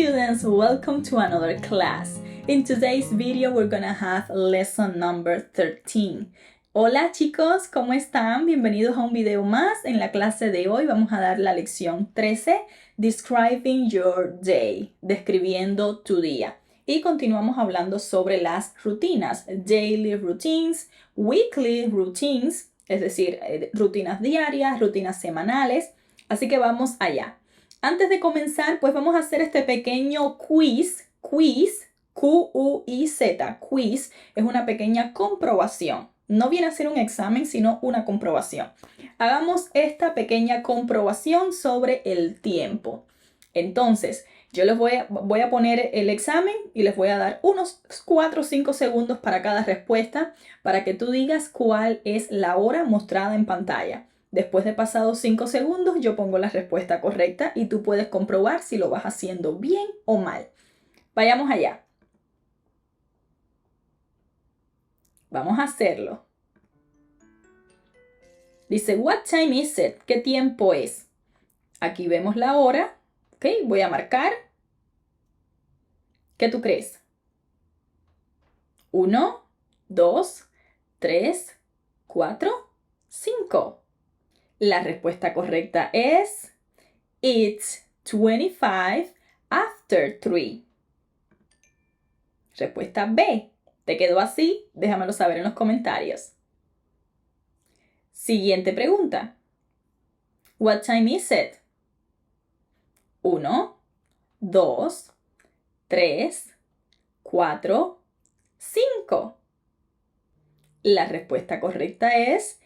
students, welcome to another class. In today's video we're gonna have lesson number 13. Hola chicos, ¿cómo están? Bienvenidos a un video más. En la clase de hoy vamos a dar la lección 13, Describing Your Day, describiendo tu día. Y continuamos hablando sobre las rutinas, daily routines, weekly routines, es decir, rutinas diarias, rutinas semanales. Así que vamos allá. Antes de comenzar, pues vamos a hacer este pequeño quiz, Q-U-I-Z, quiz, es una pequeña comprobación. No viene a ser un examen, sino una comprobación. Hagamos esta pequeña comprobación sobre el tiempo. Entonces, yo les voy a poner el examen y les voy a dar unos 4 o 5 segundos para cada respuesta para que tú digas cuál es la hora mostrada en pantalla. Después de pasados 5 segundos, yo pongo la respuesta correcta y tú puedes comprobar si lo vas haciendo bien o mal. Vayamos allá. Vamos a hacerlo. Dice, what time is it? ¿Qué tiempo es? Aquí vemos la hora. Ok, voy a marcar. ¿Qué tú crees? 1, 2, 3, 4, 5. La respuesta correcta es It's 25 after 3. Respuesta B. ¿Te quedó así? Déjamelo saber en los comentarios. Siguiente pregunta. What time is it? 1, 2, 3, 4, 5. La respuesta correcta es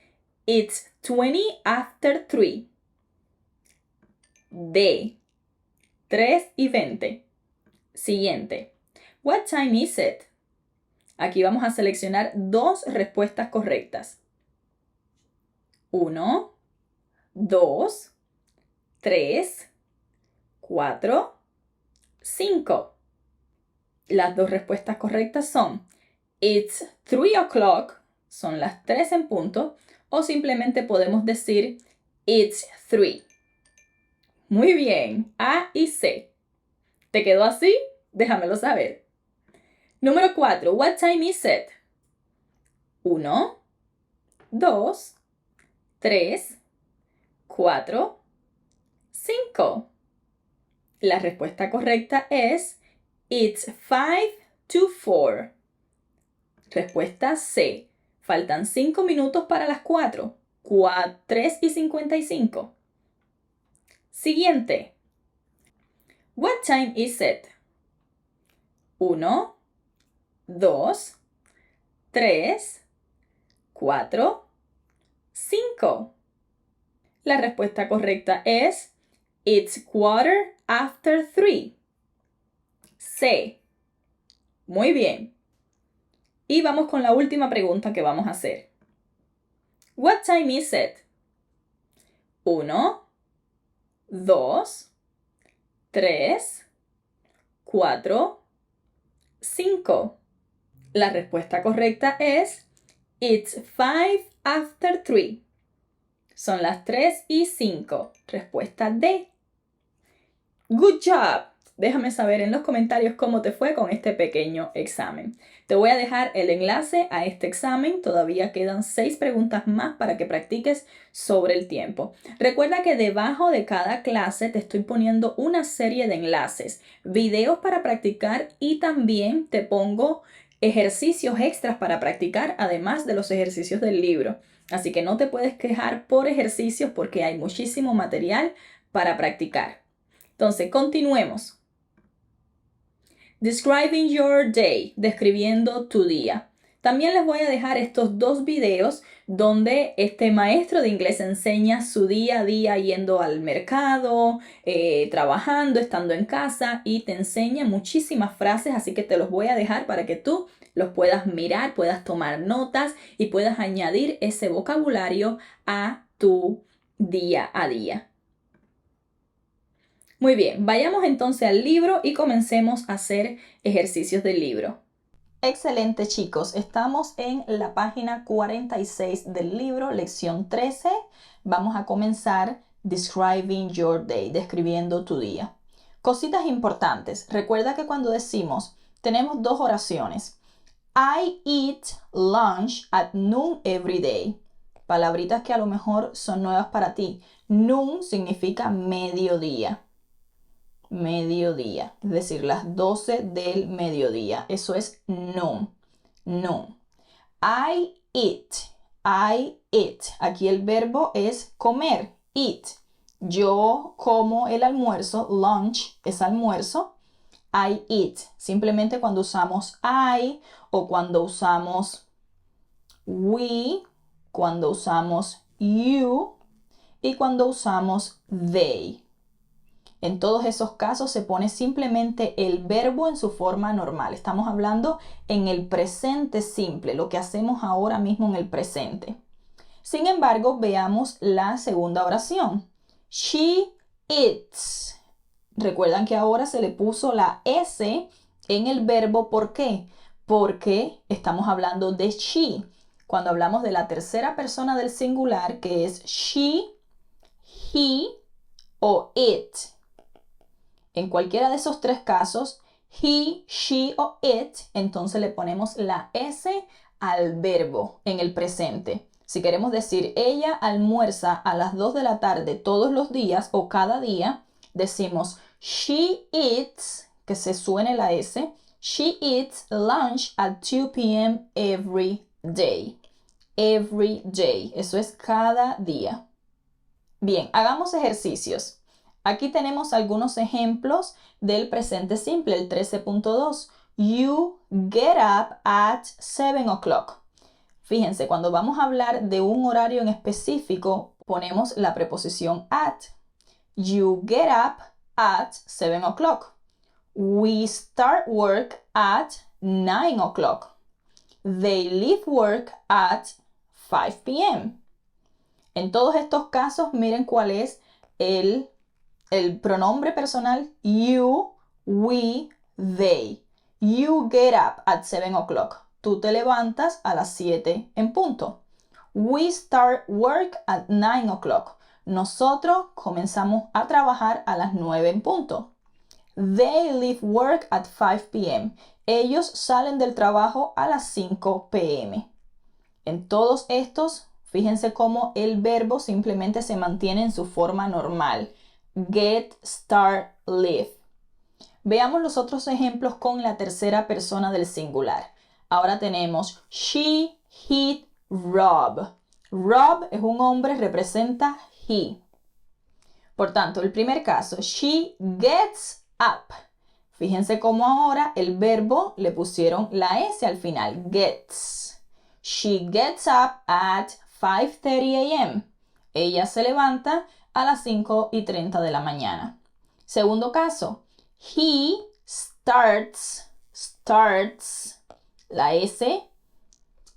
It's 20 after 3. D. 3 y 20. Siguiente. What time is it? Aquí vamos a seleccionar 2 respuestas correctas. 1, 2, 3, 4, 5. Las 2 respuestas correctas son It's 3 o'clock, son las 3 en punto, o simplemente podemos decir It's 3. Muy bien, A y C. ¿Te quedó así? Déjamelo saber. Número 4. What time is it? 1, 2, 3, 4, 5. La respuesta correcta es It's 5 to 4. Respuesta C. Faltan 5 minutos para las 4. 3 y 55. Siguiente. What time is it? 1, 2, 3, 4, 5. La respuesta correcta es It's quarter after 3. C. Muy bien. Y vamos con la última pregunta que vamos a hacer. What time is it? 1, 2, 3, 4, 5. La respuesta correcta es It's 5 after 3. Son las 3 y 5. Respuesta D. Good job. Déjame saber en los comentarios cómo te fue con este pequeño examen. Te voy a dejar el enlace a este examen. Todavía quedan 6 preguntas más para que practiques sobre el tiempo. Recuerda que debajo de cada clase te estoy poniendo una serie de enlaces, videos para practicar y también te pongo ejercicios extras para practicar, además de los ejercicios del libro. Así que no te puedes quejar por ejercicios porque hay muchísimo material para practicar. Entonces, continuemos. Describing your day, describiendo tu día. También les voy a dejar estos 2 videos donde este maestro de inglés enseña su día a día yendo al mercado, trabajando, estando en casa y te enseña muchísimas frases, así que te los voy a dejar para que tú los puedas mirar, puedas tomar notas y puedas añadir ese vocabulario a tu día a día. Muy bien, vayamos entonces al libro y comencemos a hacer ejercicios del libro. Excelente chicos, estamos en la página 46 del libro, lección 13. Vamos a comenzar Describing Your Day, describiendo tu día. Cositas importantes. Recuerda que cuando decimos, tenemos dos oraciones. I eat lunch at noon every day. Palabritas que a lo mejor son nuevas para ti. Noon significa mediodía. Mediodía, es decir, las 12 del mediodía. Eso es noon. Noon. I eat. Aquí el verbo es comer. Eat. Yo como el almuerzo. Lunch es almuerzo. I eat. Simplemente cuando usamos I o cuando usamos we, cuando usamos you y cuando usamos they. En todos esos casos se pone simplemente el verbo en su forma normal. Estamos hablando en el presente simple, lo que hacemos ahora mismo en el presente. Sin embargo, veamos la segunda oración. She eats. Recuerdan que ahora se le puso la S en el verbo. ¿Por qué? Porque estamos hablando de she. Cuando hablamos de la tercera persona del singular, que es she, he o it. En cualquiera de esos tres casos, he, she o it, entonces le ponemos la S al verbo en el presente. Si queremos decir ella almuerza a las 2 de la tarde todos los días o cada día, decimos she eats, que se suene la S, she eats lunch at 2 p.m. every day. Every day. Eso es cada día. Bien, hagamos ejercicios. Aquí tenemos algunos ejemplos del presente simple, el 13.2. You get up at 7 o'clock. Fíjense, cuando vamos a hablar de un horario en específico, ponemos la preposición at. You get up at 7 o'clock. We start work at 9 o'clock. They leave work at 5 p.m. En todos estos casos, miren cuál es el pronombre personal you, we, they. You get up at 7 o'clock. Tú te levantas a las 7 en punto. We start work at 9 o'clock. Nosotros comenzamos a trabajar a las 9 en punto. They leave work at 5 p.m. Ellos salen del trabajo a las 5 p.m. En todos estos, fíjense cómo el verbo simplemente se mantiene en su forma normal. Get, start, leave. Veamos los otros ejemplos con la tercera persona del singular. Ahora tenemos she, he, Rob. Rob es un hombre, representa he. Por tanto, el primer caso, she gets up. Fíjense cómo ahora el verbo le pusieron la S al final, gets. She gets up at 5:30 a.m. Ella se levanta a las 5:30 de la mañana. Segundo caso, he starts, la S.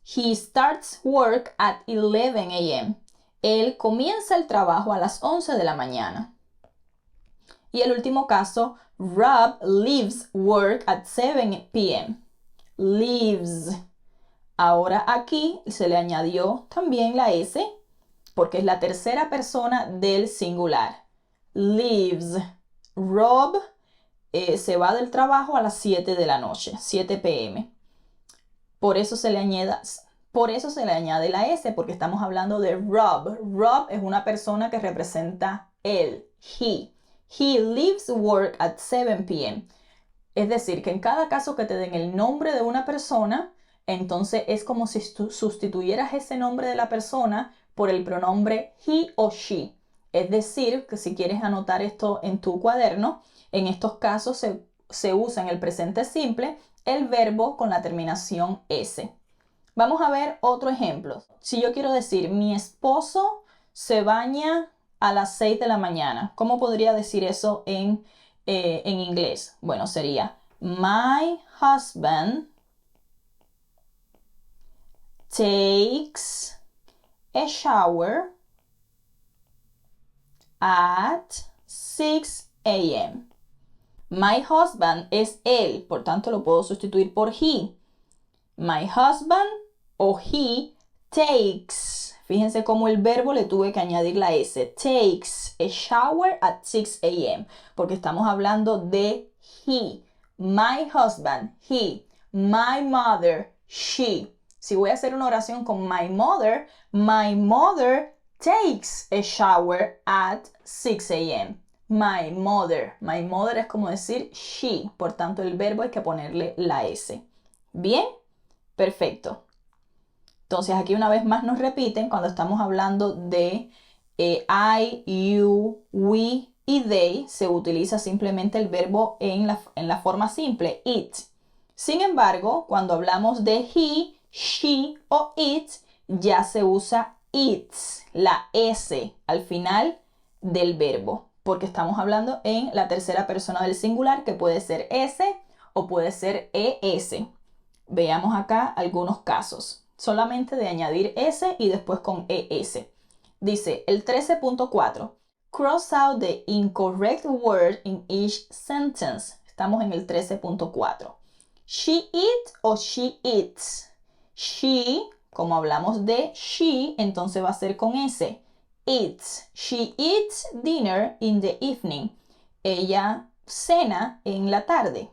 He starts work at 11 a.m. Él comienza el trabajo a las 11 de la mañana. Y el último caso, Rob leaves work at 7 p.m. Leaves. Ahora aquí se le añadió también la S porque es la tercera persona del singular. Leaves. Rob se va del trabajo a las 7 de la noche, 7 p.m. Por eso se le añade la S, porque estamos hablando de Rob. Rob es una persona que representa él, he. He leaves work at 7 p.m. Es decir, que en cada caso que te den el nombre de una persona, entonces es como si sustituyeras ese nombre de la persona por el pronombre he o she. Es decir, que si quieres anotar esto en tu cuaderno, en estos casos se usa en el presente simple el verbo con la terminación S. Vamos a ver otro ejemplo. Si yo quiero decir, mi esposo se baña a las 6 de la mañana. ¿Cómo podría decir eso en inglés? Bueno, sería, my husband takes a shower at 6 a.m. My husband es él, por tanto lo puedo sustituir por he. My husband o he takes. Fíjense cómo el verbo le tuve que añadir la S. Takes a shower at 6 a.m. Porque estamos hablando de he. My husband, he. My mother, she. Si voy a hacer una oración con my mother takes a shower at 6 a.m. My mother. My mother es como decir she. Por tanto, el verbo hay que ponerle la S. ¿Bien? Perfecto. Entonces, aquí una vez más nos repiten cuando estamos hablando de I, you, we y they. Se utiliza simplemente el verbo en la forma simple, it. Sin embargo, cuando hablamos de he, she o it, ya se usa its, la S al final del verbo, porque estamos hablando en la tercera persona del singular, que puede ser S o puede ser ES. Veamos acá algunos casos, solamente de añadir S y después con ES. Dice el 13.4, cross out the incorrect word in each sentence. Estamos en el 13.4. She eat o she eats. She, como hablamos de she, entonces va a ser con S. Eats. She eats dinner in the evening. Ella cena en la tarde.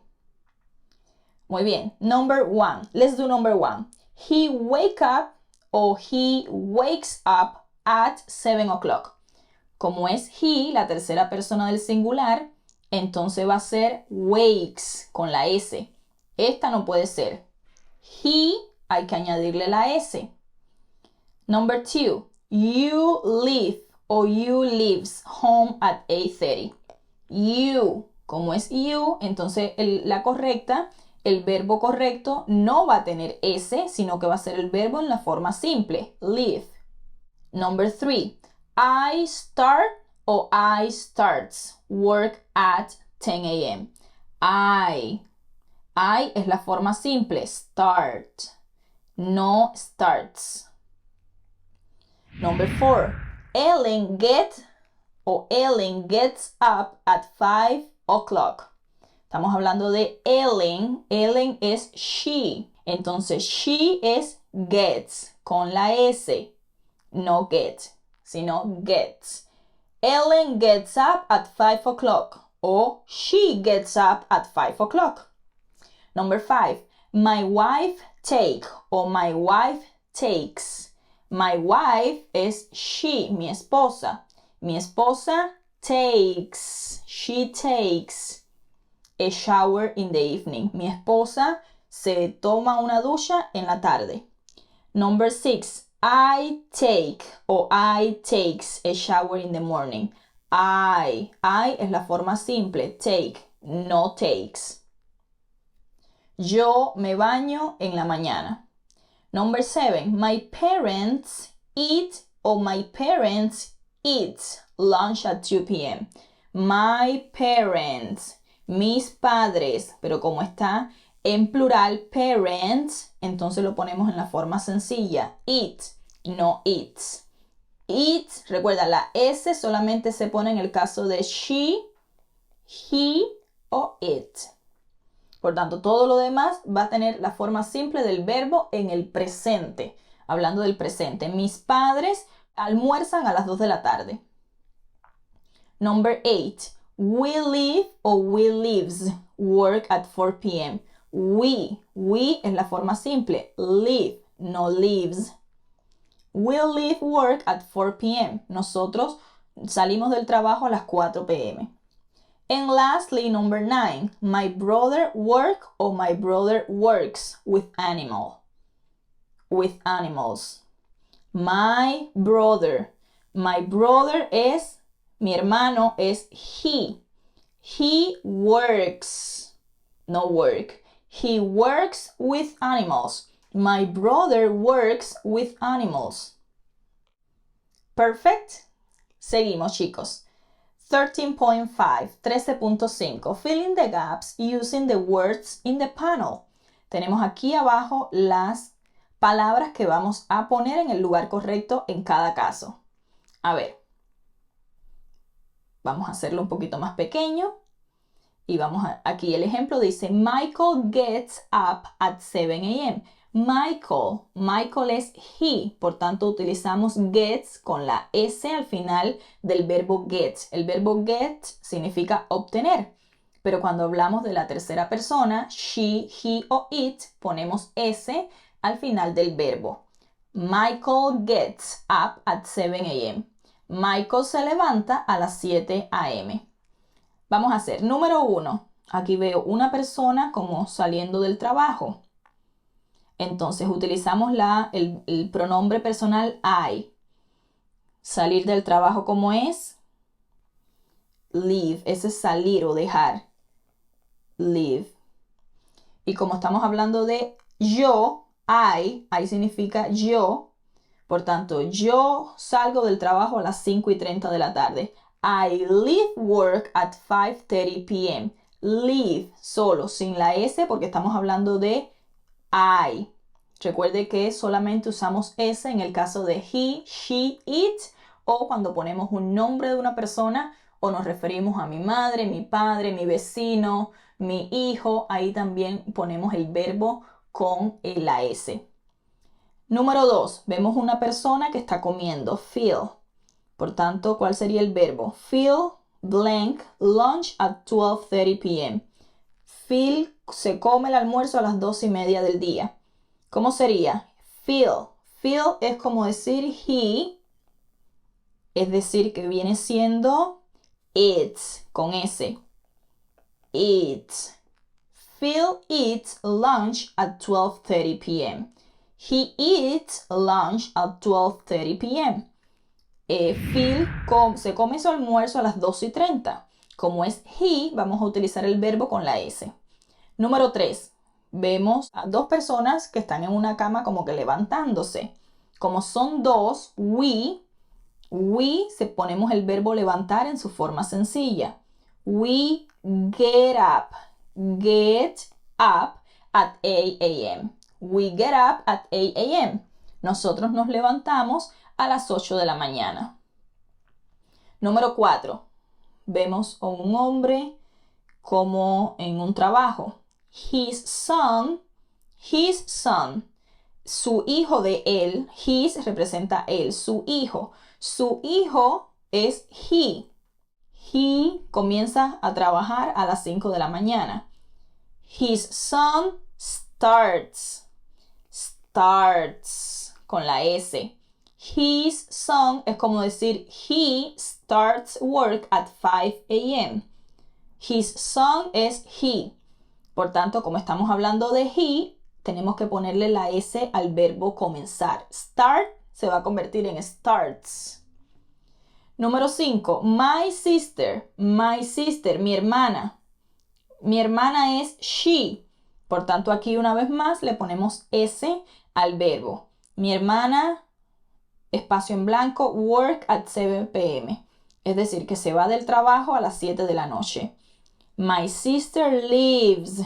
Muy bien. Number 1. Let's do number 1. He wake up o he wakes up at 7 o'clock. Como es he, la tercera persona del singular, entonces va a ser wakes con la S. Esta no puede ser. He, hay que añadirle la S. Number 2. You leave o you leaves home at 8:30. You, como es you, entonces la correcta, el verbo correcto no va a tener S, sino que va a ser el verbo en la forma simple, leave. Number 3. I start o I starts work at 10 a.m. I es la forma simple, start, no starts. Number 4. Ellen gets up at 5 o'clock. Estamos hablando de Ellen. Ellen es she. Entonces, she es gets con la S. No get, sino gets. Ellen gets up at 5 o'clock. O she gets up at 5 o'clock. Number 5. My wife take o my wife takes. My wife es she, mi esposa. Mi esposa takes, she takes a shower in the evening. Mi esposa se toma una ducha en la tarde. Number 6. I take o I takes a shower in the morning. I es la forma simple, take, no takes. Yo me baño en la mañana. Number 7. My parents eat or my parents eat lunch at 2 p.m. My parents, mis padres, pero como está en plural, parents, entonces lo ponemos en la forma sencilla, eat, no eats. Eat, recuerda, la S solamente se pone en el caso de she, he o it. Por tanto, todo lo demás va a tener la forma simple del verbo en el presente. Hablando del presente, mis padres almuerzan a las 2 de la tarde. Number 8. We live o we lives work at 4 p.m. We es la forma simple, live, no lives. We leave work at 4 p.m. Nosotros salimos del trabajo a las 4 p.m. And lastly, number 9. My brother work or my brother works with animals. My brother es, mi hermano es he. He works, no work. He works with animals. My brother works with animals. Perfect. Seguimos, chicos. 13.5, 13.5. Fill in the gaps using the words in the panel. Tenemos aquí abajo las palabras que vamos a poner en el lugar correcto en cada caso. A ver. Vamos a hacerlo un poquito más pequeño. Y vamos aquí el ejemplo dice, Michael gets up at 7 a.m. Michael. Michael es he, por tanto utilizamos gets con la S al final del verbo get. El verbo get significa obtener, pero cuando hablamos de la tercera persona, she, he o it, ponemos S al final del verbo. Michael gets up at 7 a.m. Michael se levanta a las 7 a.m. Vamos a hacer número 1. Aquí veo una persona como saliendo del trabajo. Entonces utilizamos el pronombre personal I. Salir del trabajo, ¿cómo es? Leave. Ese es salir o dejar. Leave. Y como estamos hablando de yo, I significa yo. Por tanto, yo salgo del trabajo a las 5:30 de la tarde. I leave work at 5:30 p.m. Leave solo, sin la S, porque estamos hablando de I. Recuerde que solamente usamos S en el caso de he, she, it o cuando ponemos un nombre de una persona o nos referimos a mi madre, mi padre, mi vecino, mi hijo. Ahí también ponemos el verbo con la S. Número 2. Vemos una persona que está comiendo. Fill. Por tanto, ¿cuál sería el verbo? Fill blank lunch at 12:30 p.m. Phil se come el almuerzo a las 2:30 del día. ¿Cómo sería? Phil. Phil es como decir he, es decir, que viene siendo it, con S. It. Phil eats lunch at 12:30 p.m. He eats lunch at 12:30 p.m. Phil se come su almuerzo a las 2:30. Como es he, vamos a utilizar el verbo con la S. Número 3. Vemos a dos personas que están en una cama como que levantándose. Como son dos, we ponemos el verbo levantar en su forma sencilla. We get up. Get up at 8 a.m. We get up at 8 a.m. Nosotros nos levantamos a las 8 de la mañana. Número 4. Vemos a un hombre como en un trabajo. His son, su hijo de él, his representa él, su hijo es he. He comienza a trabajar a las 5 de la mañana. His son starts con la S. His son es como decir he starts work at 5 a.m. His son es he. Por tanto, como estamos hablando de he, tenemos que ponerle la S al verbo comenzar. Start se va a convertir en starts. Número 5. My sister, mi hermana. Mi hermana es she. Por tanto, aquí una vez más le ponemos S al verbo. Mi hermana, espacio en blanco, work at 7 p.m. Es decir, que se va del trabajo a las 7 de la noche. My sister leaves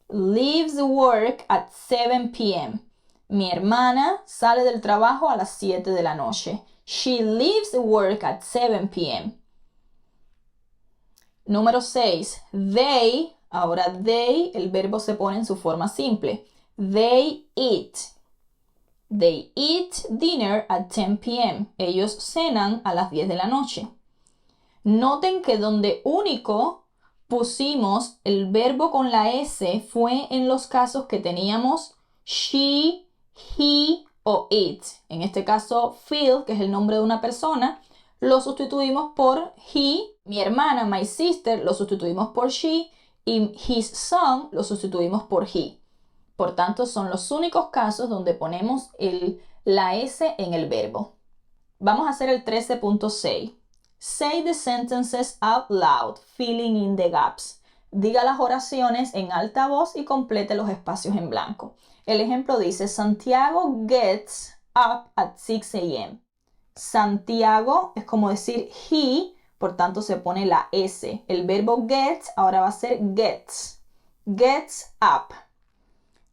work at 7 p.m. Mi hermana sale del trabajo a las 7 de la noche. She leaves work at 7 p.m. Número 6. They, ahora they, el verbo se pone en su forma simple. They eat. They eat dinner at 10 p.m. Ellos cenan a las 10 de la noche. Noten que donde único pusimos el verbo con la S fue en los casos que teníamos she, he o it. En este caso, Phil, que es el nombre de una persona, lo sustituimos por he. Mi hermana, my sister, lo sustituimos por she. Y his son lo sustituimos por he. Por tanto, son los únicos casos donde ponemos la S en el verbo. Vamos a hacer el 13.6. Say the sentences out loud, filling in the gaps. Diga las oraciones en alta voz y complete los espacios en blanco. El ejemplo dice, Santiago gets up at 6 a.m. Santiago es como decir he, por tanto se pone la S. El verbo get ahora va a ser gets. Gets up.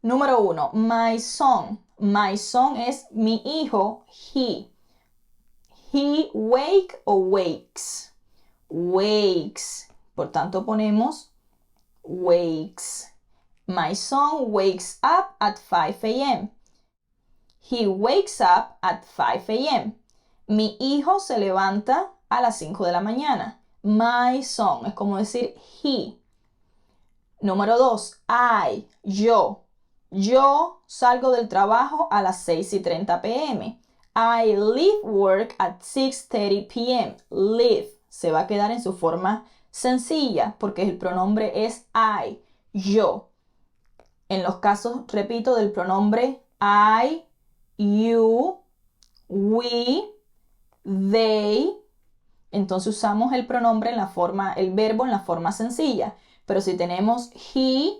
Número 1. My son. My son es mi hijo, he. He wake o wakes. Wakes. Por tanto ponemos wakes. My son wakes up at 5 a.m. He wakes up at 5 a.m. Mi hijo se levanta a las 5 de la mañana. My son, es como decir he. Número 2, yo. Yo salgo del trabajo a las 6:30 p.m. I leave work at 6:30 p.m. Leave se va a quedar en su forma sencilla porque el pronombre es I, yo. En los casos, repito, del pronombre I, you, we, they, entonces usamos el pronombre en la forma, el verbo en la forma sencilla. Pero si tenemos he,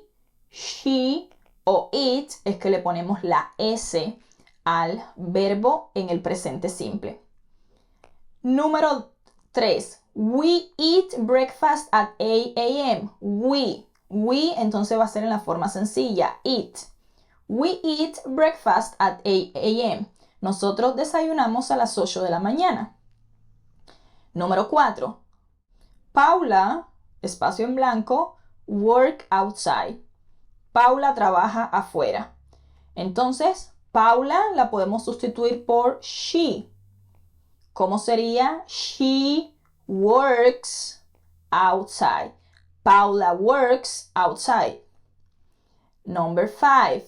she o it, es que le ponemos la S al verbo en el presente simple. Número 3. We eat breakfast at 8 a.m. We entonces va a ser en la forma sencilla, eat. We eat breakfast at 8 a.m. Nosotros desayunamos a las 8 de la mañana. Número 4. Paula, espacio en blanco, work outside. Paula trabaja afuera. Entonces, Paula la podemos sustituir por she. ¿Cómo sería? She works outside. Paula works outside. Number 5.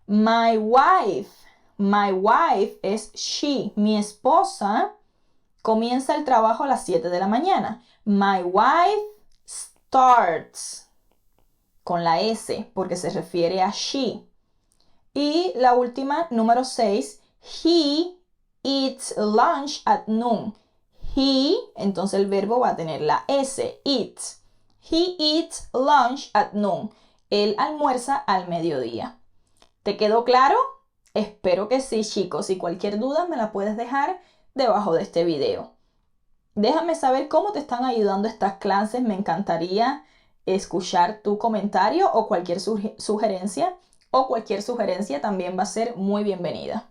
My wife. My wife es she. Mi esposa comienza el trabajo a las 7 de la mañana. My wife starts con la S porque se refiere a she. Y la última, número 6, he eats lunch at noon. He, entonces el verbo va a tener la S, eat. He eats lunch at noon. Él almuerza al mediodía. ¿Te quedó claro? Espero que sí, chicos. Si cualquier duda me la puedes dejar debajo de este video. Déjame saber cómo te están ayudando estas clases. Me encantaría escuchar tu comentario o cualquier sugerencia. O cualquier sugerencia también va a ser muy bienvenida.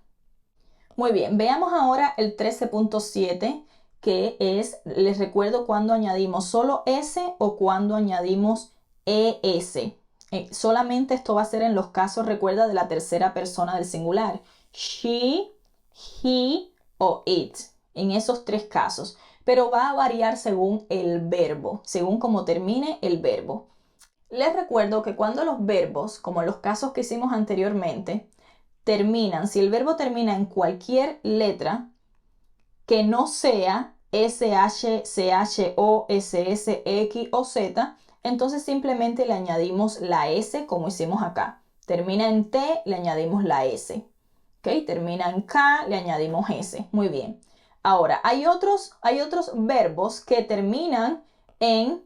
Muy bien, veamos ahora el 13.7, que es, les recuerdo cuando añadimos solo S o cuando añadimos ES. Solamente esto va a ser en los casos, recuerda, de la tercera persona del singular. She, he o it. En esos 3 casos. Pero va a variar según el verbo, según cómo termine el verbo. Les recuerdo que cuando los verbos, como en los casos que hicimos anteriormente, terminan, si el verbo termina en cualquier letra que no sea SH, CH, O, SS, X o Z, entonces simplemente le añadimos la S como hicimos acá. Termina en T, le añadimos la S. ¿Ok? Termina en K, le añadimos S. Muy bien. Ahora, hay otros verbos que terminan en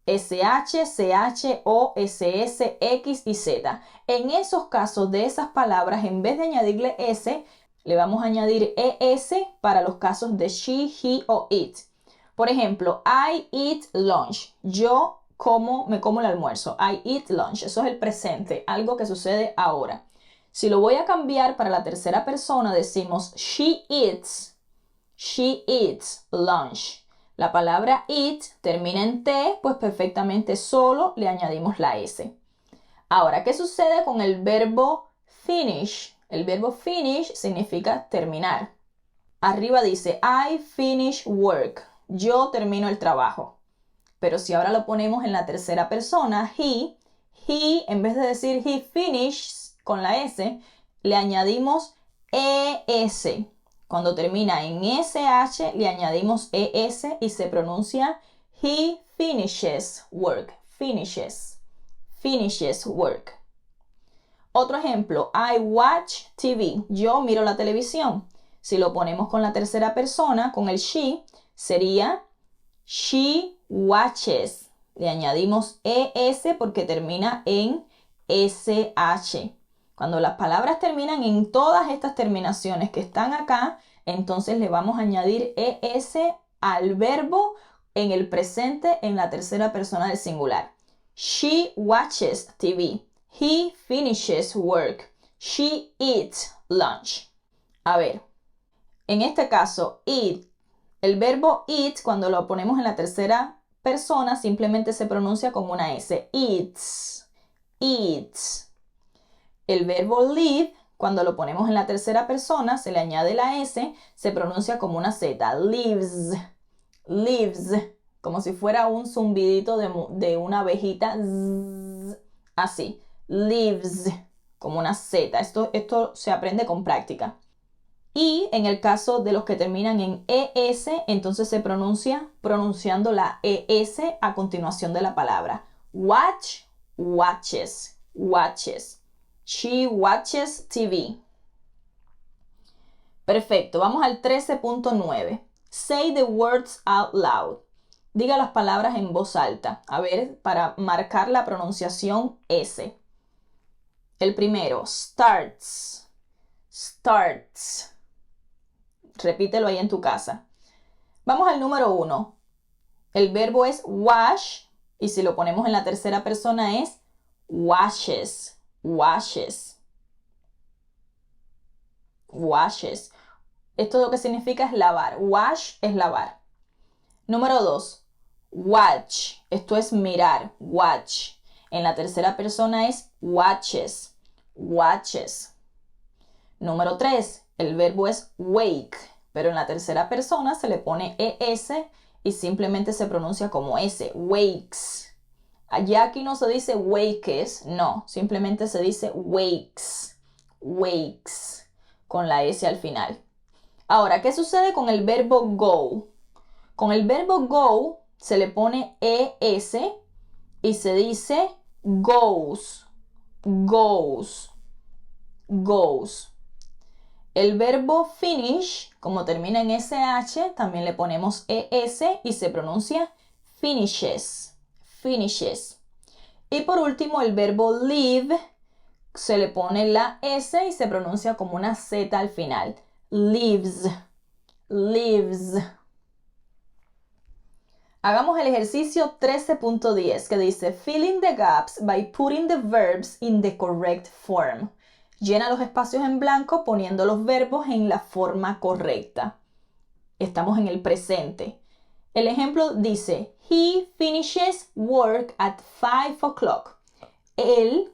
SH, CH, O, SS, X y Z. En esos casos de esas palabras, en vez de añadirle S, le vamos a añadir ES para los casos de she, he o it. Por ejemplo, I eat lunch. Yo me como el almuerzo. I eat lunch. Eso es el presente, algo que sucede ahora. Si lo voy a cambiar para la tercera persona, decimos she eats lunch. La palabra eat termina en T, pues perfectamente solo le añadimos la S. Ahora, ¿qué sucede con el verbo finish? El verbo finish significa terminar. Arriba dice, I finish work. Yo termino el trabajo. Pero si ahora lo ponemos en la tercera persona, he, en vez de decir he finishes con la S, le añadimos ES. Cuando termina en SH, le añadimos ES y se pronuncia he finishes work. Finishes work. Otro ejemplo, I watch TV. Yo miro la televisión. Si lo ponemos con la tercera persona, con el she, sería she watches. Le añadimos ES porque termina en SH. Cuando las palabras terminan en todas estas terminaciones que están acá, entonces le vamos a añadir ES al verbo en el presente en la tercera persona del singular. She watches TV. He finishes work. She eats lunch. A ver, en este caso, eat. El verbo eat, cuando lo ponemos en la tercera persona, simplemente se pronuncia como una S. Eats. eats. El verbo live, cuando lo ponemos en la tercera persona, se le añade la S, se pronuncia como una Z. Lives, lives, como si fuera un zumbidito de una abejita. Zzz, así, lives, como una Z. Esto se aprende con práctica. Y en el caso de los que terminan en ES, entonces se pronuncia pronunciando la ES a continuación de la palabra. Watch, watches, watches. She watches TV. Perfecto, vamos al 13.9. Say the words out loud. Diga las palabras en voz alta. A ver, para marcar la pronunciación S. El primero, starts. Starts. Repítelo ahí en tu casa. Vamos al número 1. El verbo es wash y si lo ponemos en la tercera persona es washes. Washes. Washes. Esto lo que significa es lavar. Wash es lavar. Número 2. Watch. Esto es mirar. Watch. En la tercera persona es watches. Watches. Número 3. El verbo es wake, pero en la tercera persona se le pone ES y simplemente se pronuncia como S. Wakes. Allá aquí no se dice wakes, no. Simplemente se dice wakes. Wakes. Con la S al final. Ahora, ¿qué sucede con el verbo go? Con el verbo go se le pone ES y se dice goes. Goes. Goes. El verbo finish, como termina en SH, también le ponemos ES y se pronuncia finishes. Finishes. Y por último, el verbo live, se le pone la S y se pronuncia como una Z al final. Lives. Lives. Hagamos el ejercicio 13.10 que dice fill in the gaps by putting the verbs in the correct form. Llena los espacios en blanco poniendo los verbos en la forma correcta. Estamos en el presente. El ejemplo dice, he finishes work at 5 o'clock. Él,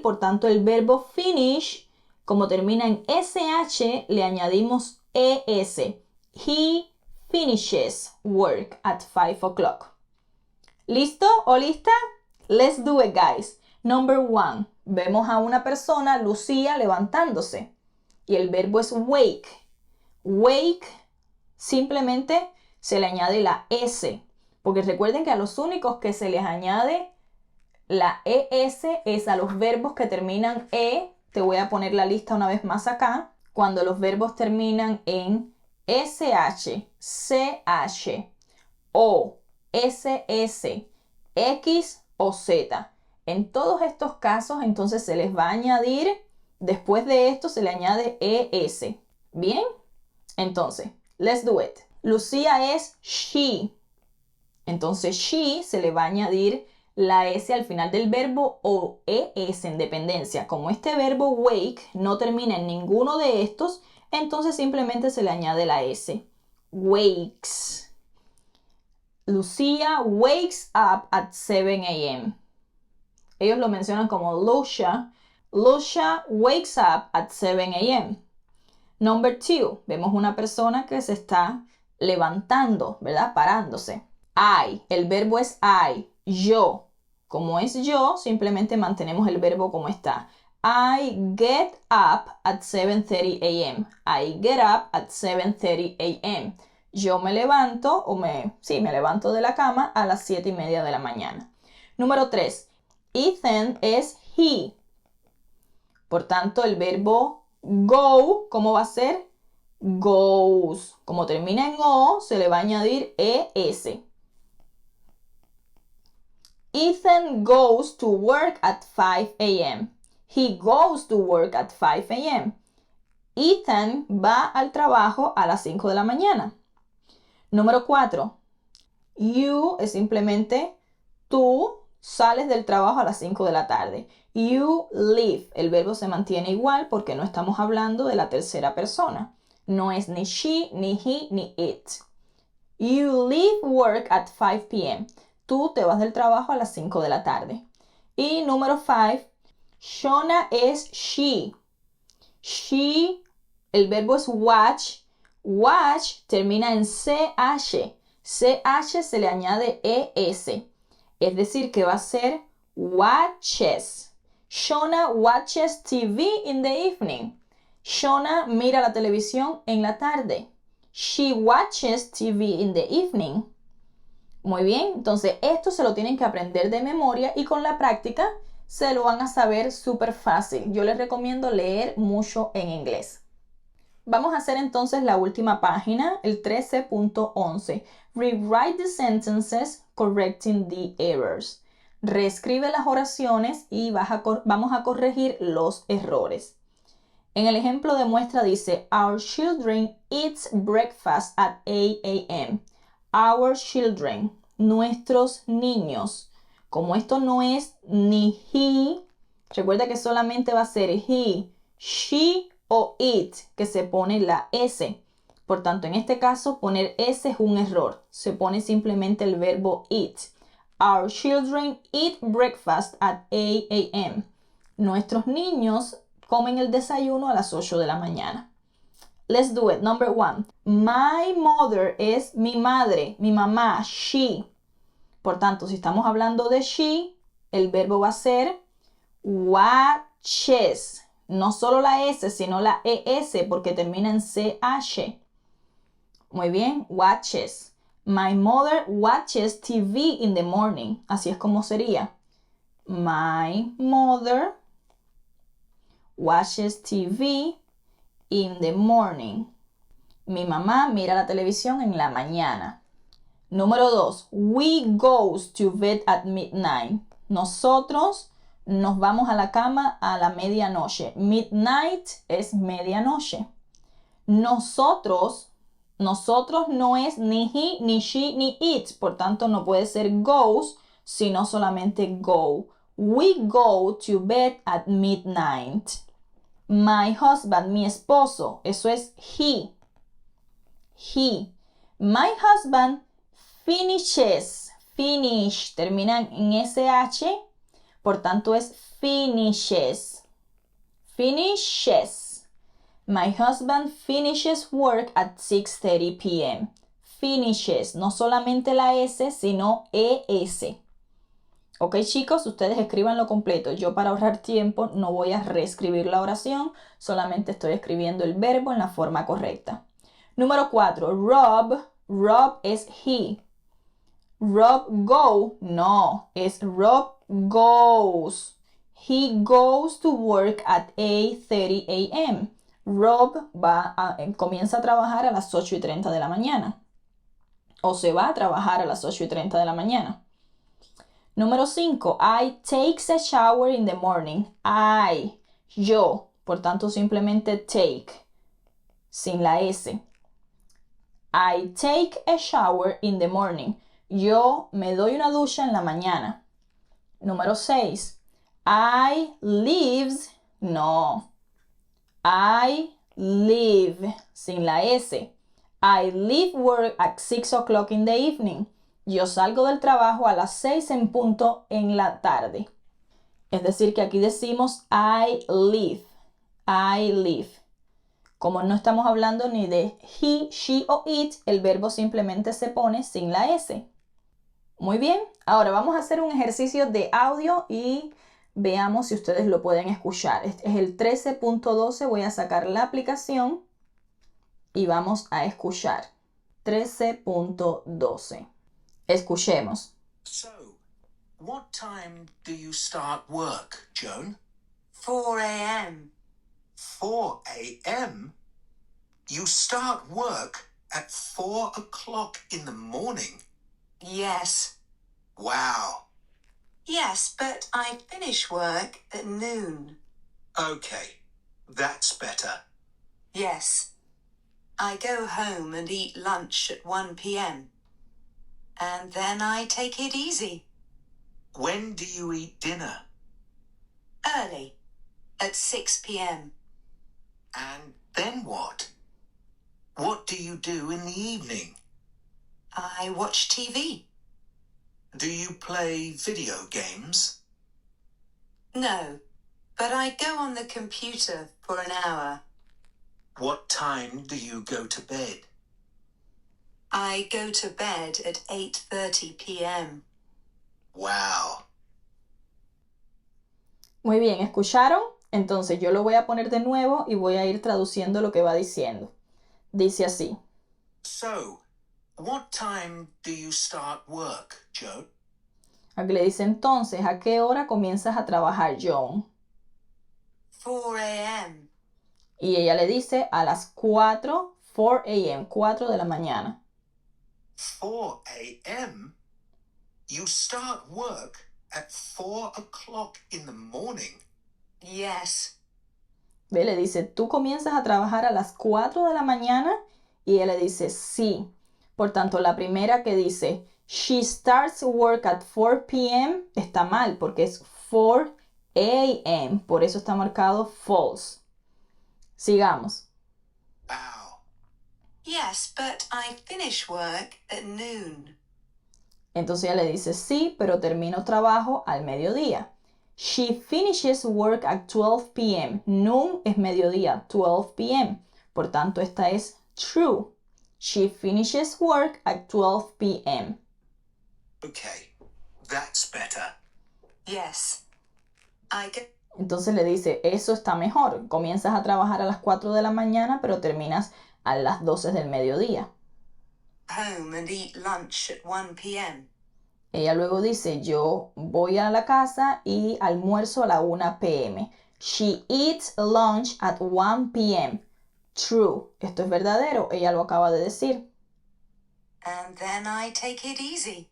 por tanto, el verbo finish, como termina en SH, le añadimos ES. He finishes work at 5 o'clock. ¿Listo o lista? Let's do it, guys. Number 1. Vemos a una persona, Lucía, levantándose. Y el verbo es wake. Wake, simplemente se le añade la S. Porque recuerden que a los únicos que se les añade la ES es a los verbos que terminan E. Te voy a poner la lista una vez más acá. Cuando los verbos terminan en SH, CH, O, SS, X o Z. En todos estos casos, entonces se les va a añadir, después de esto se le añade ES. ¿Bien? Entonces, let's do it. Lucía es she. Entonces, she se le va a añadir la S al final del verbo o ES en dependencia. Como este verbo wake no termina en ninguno de estos, entonces simplemente se le añade la S. Wakes. Lucía wakes up at 7 a.m. Ellos lo mencionan como Lucia. Lucia wakes up at 7 a.m. Number 2. Vemos una persona que se está levantando, ¿verdad? Parándose. I. El verbo es I. Yo. Como es yo, simplemente mantenemos el verbo como está. I get up at 7:30 a.m. I get up at 7:30 a.m. Yo me levanto, me levanto de la cama a las 7:30 de la mañana. Número 3. Ethan es he. Por tanto, el verbo go, ¿cómo va a ser? Goes. Como termina en O, se le va a añadir ES. Ethan goes to work at 5 a.m. He goes to work at 5 a.m. Ethan va al trabajo a las 5 de la mañana. Número 4. You es simplemente tú sales del trabajo a las 5 de la tarde. You leave. El verbo se mantiene igual porque no estamos hablando de la tercera persona. No es ni she, ni he, ni it. You leave work at 5 p.m. Tú te vas del trabajo a las 5 de la tarde. Y número 5, Shona es she. She, el verbo es watch. Watch termina en CH. CH se le añade ES. Es decir, que va a ser watches. Shona watches TV in the evening. Shona mira la televisión en la tarde. She watches TV in the evening. Muy bien, entonces esto se lo tienen que aprender de memoria y con la práctica se lo van a saber súper fácil. Yo les recomiendo leer mucho en inglés. Vamos a hacer entonces la última página, el 13.11. Rewrite the sentences, correcting the errors. Reescribe las oraciones y vamos a corregir los errores. En el ejemplo de muestra dice, Our children eat breakfast at 8 a.m. Our children, nuestros niños. Como esto no es ni he, recuerda que solamente va a ser he, she o it, que se pone la S. Por tanto, en este caso, poner S es un error. Se pone simplemente el verbo eat. Our children eat breakfast at 8 a.m. Nuestros niños comen el desayuno a las 8 de la mañana. Let's do it. Number 1. My mother es mi madre, mi mamá, she. Por tanto, si estamos hablando de she, el verbo va a ser watches. No solo la S, sino la ES porque termina en CH. Muy bien, watches. My mother watches TV in the morning. Así es como sería. My mother watches TV in the morning. Mi mamá mira la televisión en la mañana. Número 2. We goes to bed at midnight. Nosotros nos vamos a la cama a la medianoche. Midnight es medianoche. Nosotros no es ni he, ni she, ni it. Por tanto, no puede ser goes, sino solamente go. We go to bed at midnight. My husband, mi esposo, eso es he. He. My husband finishes. Finish termina en SH, por tanto es finishes. Finishes. My husband finishes work at 6:30 p.m. Finishes, no solamente la S, sino ES. Ok, chicos, ustedes escribanlo completo. Yo, para ahorrar tiempo, no voy a reescribir la oración, solamente estoy escribiendo el verbo en la forma correcta. Número 4. Rob es he. Rob go, no, es Rob goes. He goes to work at 8:30 a.m. Rob comienza a trabajar a las 8:30 de la mañana. O se va a trabajar a las 8:30 de la mañana. Número 5. I takes a shower in the morning. Yo. Por tanto, simplemente take. Sin la S. I take a shower in the morning. Yo me doy una ducha en la mañana. Número 6. I lives. No. I leave. Sin la S. I leave work at 6 o'clock in the evening. Yo salgo del trabajo a las 6 en punto en la tarde. Es decir, que aquí decimos I leave. I leave. Como no estamos hablando ni de he, she o it, el verbo simplemente se pone sin la S. Muy bien, ahora vamos a hacer un ejercicio de audio y veamos si ustedes lo pueden escuchar. Este es el 13.12, voy a sacar la aplicación y vamos a escuchar. 13.12. Escuchemos. So, what time do you start work, Joan? 4 a.m. 4 a.m.? You start work at 4 o'clock in the morning? Yes. Wow. Yes, but I finish work at noon. Okay, that's better. Yes. I go home and eat lunch at 1 p.m. And then I take it easy. When do you eat dinner? Early. At 6 p.m. And then what? What do you do in the evening? I watch TV. Do you play video games? No, but I go on the computer for an hour. What time do you go to bed? I go to bed at 8:30 p.m. Wow. Muy bien, ¿escucharon? Entonces yo lo voy a poner de nuevo y voy a ir traduciendo lo que va diciendo. Dice así. So, what time do you start work, Joe? Aquí le dice entonces, ¿a qué hora comienzas a trabajar, Joan? 4 a.m. Y ella le dice a las 4 a.m., 4 de la mañana. 4 a.m.? You start work at 4 o'clock in the morning? Yes. Ve, le dice, ¿tú comienzas a trabajar a las 4 de la mañana? Y ella le dice, sí. Por tanto, la primera que dice, she starts work at 4 p.m. está mal porque es 4 a.m. Por eso está marcado false. Sigamos. Wow. Yes, but I finish work at noon. Entonces ella le dice, sí, pero termino trabajo al mediodía. She finishes work at 12 p.m. Noon es mediodía, 12 p.m. Por tanto, esta es true. She finishes work at 12 p.m. Okay, that's better. Yes. I go Entonces le dice, eso está mejor. Comienzas a trabajar a las 4 de la mañana, pero terminas a las 12 del mediodía. home and eat lunch at 1 p.m. Ella luego dice, yo voy a la casa y almuerzo a la 1 p.m. She eats lunch at 1 p.m. True. Esto es verdadero. Ella lo acaba de decir. And then I take it easy.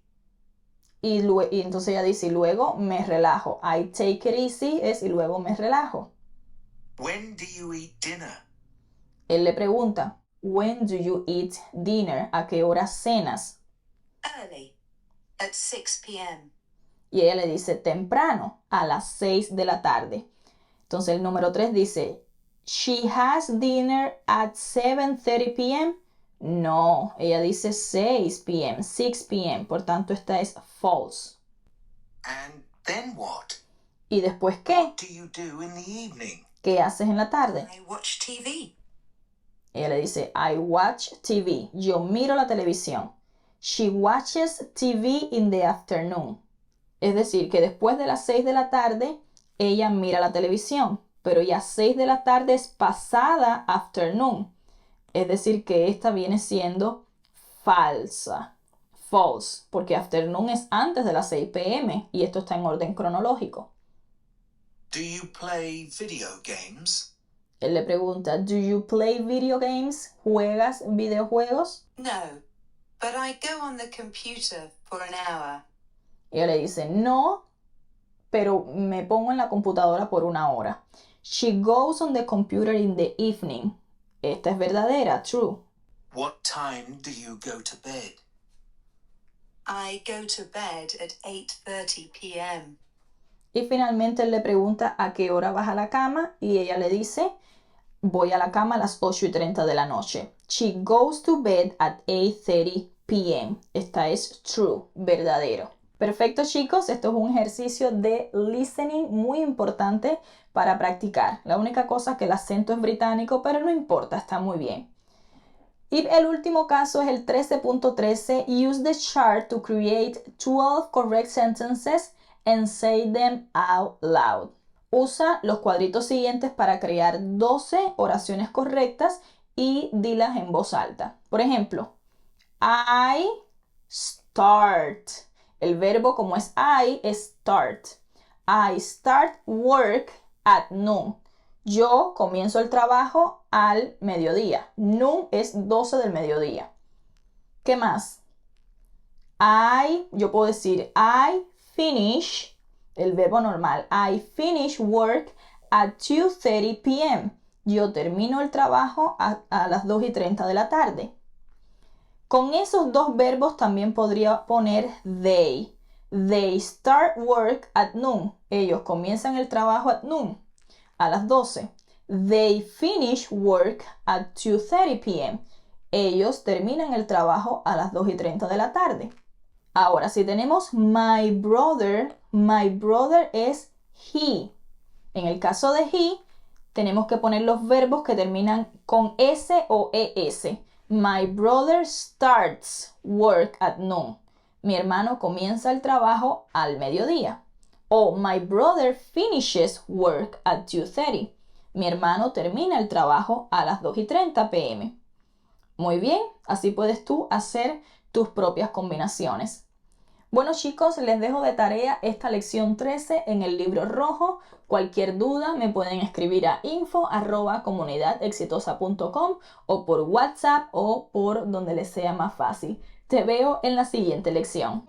Y entonces ella dice, y luego me relajo. I take it easy es y luego me relajo. When do you eat dinner? Él le pregunta, when do you eat dinner? ¿A qué hora cenas? Early. At 6 p.m. Y ella le dice, temprano, a las 6 de la tarde. Entonces el número 3 dice, she has dinner at 7:30 p.m. No, ella dice 6 p.m., 6 p.m. Por tanto, esta es false. And then what? ¿Y después qué? What do you do in the evening? ¿Qué haces en la tarde? I watch TV. Ella le dice, I watch TV. Yo miro la televisión. She watches TV in the afternoon. Es decir, que después de las 6 de la tarde, ella mira la televisión. Pero ya 6 de la tarde es pasada afternoon. Es decir, que esta viene siendo falsa. False. Porque afternoon es antes de las 6 p.m. Y esto está en orden cronológico. Do you play video games? Él le pregunta, do you play video games? ¿Juegas videojuegos? No, but I go on the computer for an hour. Y ella le dice, no, pero me pongo en la computadora por 1 hora. She goes on the computer in the evening. Esta es verdadera, true. What time do you go to bed? I go to bed at 8:30 p.m. Y finalmente él le pregunta a qué hora vas a la cama y ella le dice, voy a la cama a las 8:30 de la noche. She goes to bed at 8:30 p.m. Esta es true, verdadero. Perfecto, chicos, esto es un ejercicio de listening muy importante para practicar. La única cosa es que el acento es británico, pero no importa, está muy bien. Y el último caso es el 13.13. Use the chart to create 12 correct sentences and say them out loud. Usa los cuadritos siguientes para crear 12 oraciones correctas y dilas en voz alta. Por ejemplo, I start. El verbo como es I, es start. I start work at noon. Yo comienzo el trabajo al mediodía. Noon es 12 del mediodía. ¿Qué más? Yo puedo decir I finish, el verbo normal. I finish work at 2:30 p.m. Yo termino el trabajo a las 2:30 de la tarde. Con esos dos verbos también podría poner they. They start work at noon. Ellos comienzan el trabajo at noon, a las 12. They finish work at 2:30 p.m. Ellos terminan el trabajo a las 2:30 de la tarde. Ahora, si tenemos my brother es he. En el caso de he, tenemos que poner los verbos que terminan con S o ES. My brother starts work at noon. Mi hermano comienza el trabajo al mediodía. O my brother finishes work at 2:30. Mi hermano termina el trabajo a las 2:30 p.m. Muy bien, así puedes tú hacer tus propias combinaciones. Bueno chicos, les dejo de tarea esta lección 13 en el libro rojo. Cualquier duda me pueden escribir a info@comunidadexitosa.com o por WhatsApp o por donde les sea más fácil. Te veo en la siguiente lección.